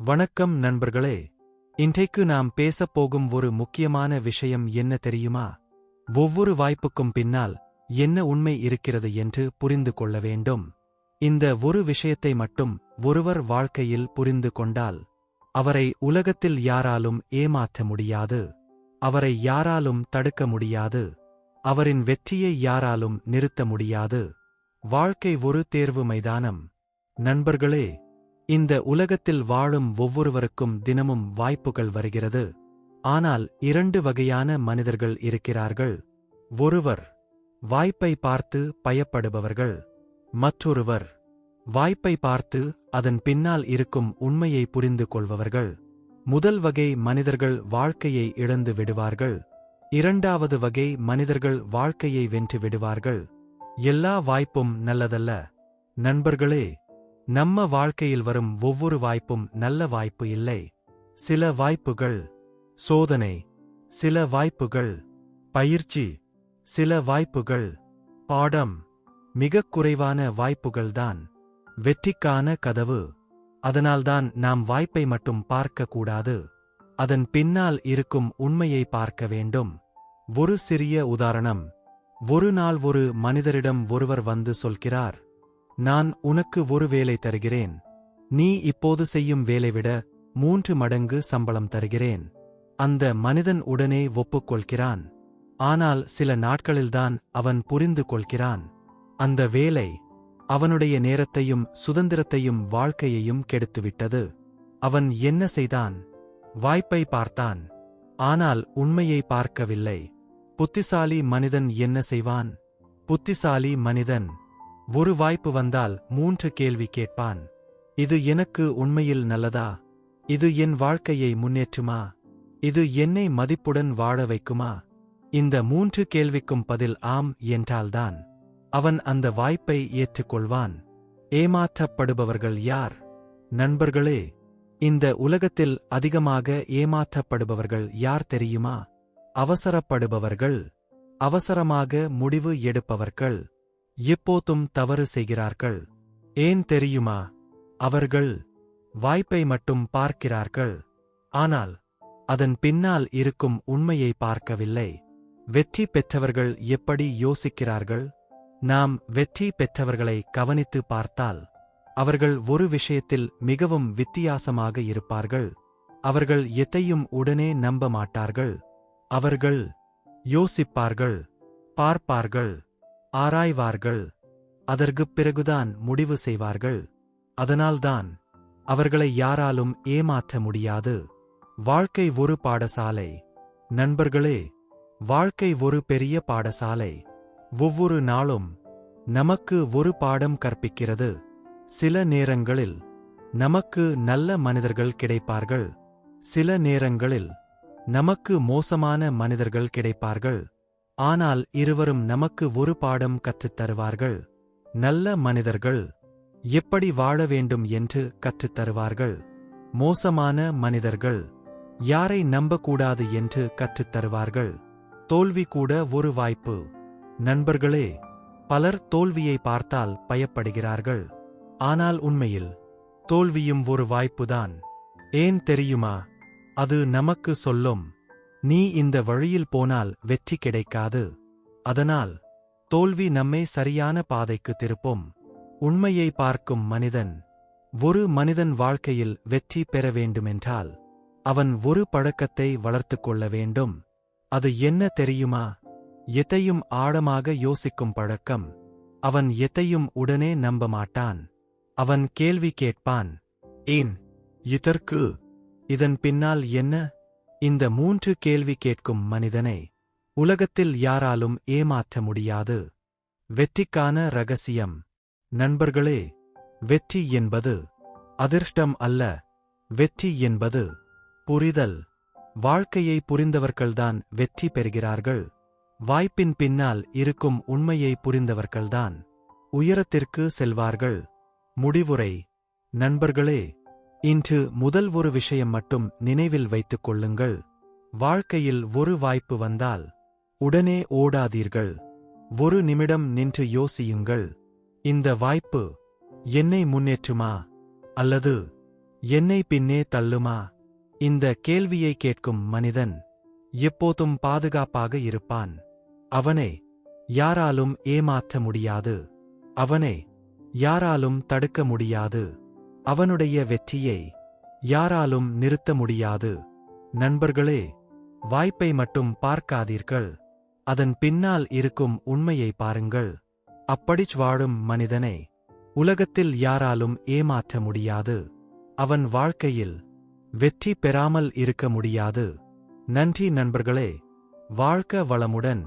வணக்கம் நண்பர்களே. இன்றைக்கு நாம் பேசப்போகும் ஒரு முக்கியமான விஷயம் என்ன தெரியுமா? ஒவ்வொரு வாய்ப்புக்கும் பின்னால் என்ன உண்மை இருக்கிறது என்று புரிந்து கொள்ள வேண்டும். இந்த ஒரு விஷயத்தை மட்டும் ஒருவர் வாழ்க்கையில் புரிந்து கொண்டால் அவரை உலகத்தில் யாராலும் ஏமாற்ற முடியாது. அவரை யாராலும் தடுக்க முடியாது. அவரின் வெற்றியை யாராலும் நிறுத்த முடியாது. வாழ்க்கை ஒரு தேர்வு மைதானம். நண்பர்களே, இந்த உலகத்தில் வாழும் ஒவ்வொருவருக்கும் தினமும் வாய்ப்புகள் வருகிறது. ஆனால் இரண்டு வகையான மனிதர்கள் இருக்கிறார்கள். ஒருவர் வாய்ப்பை பார்த்து பயப்படுபவர்கள். மற்றொருவர் வாய்ப்பை பார்த்து அதன் பின்னால் இருக்கும் உண்மையை புரிந்து கொள்பவர்கள். முதல் வகை மனிதர்கள் வாழ்க்கையை இழந்து விடுவார்கள். இரண்டாவது வகை மனிதர்கள் வாழ்க்கையை வென்று விடுவார்கள். எல்லா வாய்ப்பும் நல்லதல்ல. நண்பர்களே, நம்ம வாழ்க்கையில் வரும் ஒவ்வொரு வாய்ப்பும் நல்ல வாய்ப்பு இல்லை. சில வாய்ப்புகள் சோதனை, சில வாய்ப்புகள் பயிற்சி, சில வாய்ப்புகள் பாடம். மிகக் குறைவான வாய்ப்புகள்தான் வெற்றிக்கான கதவு. அதனால்தான் நாம் வாய்ப்பை மட்டும் பார்க்கக்கூடாது, அதன் பின்னால் இருக்கும் உண்மையை பார்க்க வேண்டும். ஒரு சிறிய உதாரணம். ஒரு நாள் ஒரு மனிதரிடம் ஒருவர் வந்து சொல்கிறார், நான் உனக்கு ஒரு வேலை தருகிறேன். நீ இப்போது செய்யும் வேலைவிட 3 மடங்கு சம்பளம் தருகிறேன். அந்த மனிதன் உடனே ஒப்புக்கொள்கிறான். ஆனால் சில நாட்களில்தான் அவன் புரிந்து கொள்கிறான், அந்த வேலை அவனுடைய நேரத்தையும் சுதந்திரத்தையும் வாழ்க்கையையும் கெடுத்துவிட்டது. அவன் என்ன செய்தான்? வாய்ப்பை பார்த்தான், ஆனால் உண்மையை பார்க்கவில்லை. புத்திசாலி மனிதன் என்ன செய்வான்? புத்திசாலி மனிதன் ஒரு வாய்ப்பு வந்தால் 3 கேள்வி கேட்பான். இது எனக்கு உண்மையில் நல்லதா? இது என் வாழ்க்கையை முன்னேற்றுமா? இது என்னை மதிப்புடன் வாழ வைக்குமா? இந்த 3 கேள்விக்கும் பதில் ஆம் என்றால்தான் அவன் அந்த வாய்ப்பை ஏற்றுக்கொள்வான். ஏமாற்றப்படுபவர்கள் யார்? நண்பர்களே, இந்த உலகத்தில் அதிகமாக ஏமாற்றப்படுபவர்கள் யார் தெரியுமா? அவசரப்படுபவர்கள். அவசரமாக முடிவு எடுப்பவர்கள் எப்போதும் தவறு செய்கிறார்கள். ஏன் தெரியுமா? அவர்கள் வாய்ப்பை மட்டும் பார்க்கிறார்கள், ஆனால் அதன் பின்னால் இருக்கும் உண்மையை பார்க்கவில்லை. வெற்றி பெற்றவர்கள் எப்படி யோசிக்கிறார்கள்? நாம் வெற்றி பெற்றவர்களை கவனித்து பார்த்தால் அவர்கள் ஒரு விஷயத்தில் மிகவும் வித்தியாசமாக இருப்பார்கள். அவர்கள் எதையும் உடனே நம்ப மாட்டார்கள். அவர்கள் யோசிப்பார்கள், பார்ப்பார்கள், ஆராய்வார்கள். அதற்குப் பிறகுதான் முடிவு செய்வார்கள். அதனால்தான் அவர்களை யாராலும் ஏமாற்ற முடியாது. வாழ்க்கை ஒரு பாடசாலை. நண்பர்களே, வாழ்க்கை ஒரு பெரிய பாடசாலை. ஒவ்வொரு நாளும் நமக்கு ஒரு பாடம் கற்பிக்கிறது. சில நேரங்களில் நமக்கு நல்ல மனிதர்கள் கிடைப்பார்கள். சில நேரங்களில் நமக்கு மோசமான மனிதர்கள் கிடைப்பார்கள். ஆனால் இருவரும் நமக்கு ஒரு பாடம் கற்றுத் தருவார்கள். நல்ல மனிதர்கள் எப்படி வாழ வேண்டும் என்று கற்றுத் தருவார்கள். மோசமான மனிதர்கள் யாரை நம்பக்கூடாது என்று கற்றுத் தருவார்கள். தோல்வி கூட ஒரு வாய்ப்பு. நண்பர்களே, பலர் தோல்வியை பார்த்தால் பயப்படுகிறார்கள். ஆனால் உண்மையில் தோல்வியும் ஒரு வாய்ப்புதான். ஏன் தெரியுமா? அது நமக்கு சொல்லும், நீ இந்த வழியில் போனால் வெற்றி கிடைக்காது. அதனால் தோல்வி நம்மை சரியான பாதைக்கு திருப்பும். உண்மையை பார்க்கும் மனிதன். ஒரு மனிதன் வாழ்க்கையில் வெற்றி பெற வேண்டுமென்றால் அவன் ஒரு பழக்கத்தை வளர்த்துக் கொள்ள வேண்டும். அது என்ன தெரியுமா? எதையும் ஆழமாக யோசிக்கும் பழக்கம். அவன் எதையும் உடனே நம்ப மாட்டான். அவன் கேள்வி கேட்பான். ஏன்? இதற்கு? இதன் பின்னால் என்ன? இந்த 3 கேள்வி கேட்கும் மனிதனை உலகத்தில் யாராலும் ஏமாற்ற முடியாது. வெற்றிக்கான ரகசியம். நண்பர்களே, வெற்றி என்பது அதிர்ஷ்டம் அல்ல. வெற்றி என்பது புரிதல். வாழ்க்கையை புரிந்தவர்கள்தான் வெற்றி பெறுகிறார்கள். வாய்ப்பின் பின்னால் இருக்கும் உண்மையை புரிந்தவர்கள்தான் உயரத்திற்கு செல்வார்கள். முடிவுரை. நண்பர்களே, இன்று முதல் ஒரு விஷயம் மட்டும் நினைவில் வைத்துக் கொள்ளுங்கள். வாழ்க்கையில் ஒரு வாய்ப்பு வந்தால் உடனே ஓடாதீர்கள். ஒரு நிமிடம் நின்று யோசியுங்கள். இந்த வாய்ப்பு என்னை முன்னேற்றுமா அல்லது என்னை பின்னே தள்ளுமா? இந்த கேள்வியை கேட்கும் மனிதன் எப்போதும் பாதுகாப்பாக இருப்பான். அவனை யாராலும் ஏமாற்ற முடியாது. அவனை யாராலும் தடுக்க முடியாது. அவனுடைய வெற்றியை யாராலும் நிறுத்த முடியாது. நண்பர்களே, வாய்ப்பை மட்டும் பார்க்காதீர்கள். அதன் பின்னால் இருக்கும் உண்மையை பாருங்கள். அப்படிச் வாழும் மனிதனை உலகத்தில் யாராலும் ஏமாற்ற முடியாது. அவன் வாழ்க்கையில் வெற்றி பெறாமல் இருக்க முடியாது. நன்றி நண்பர்களே. வாழ்க வளமுடன்.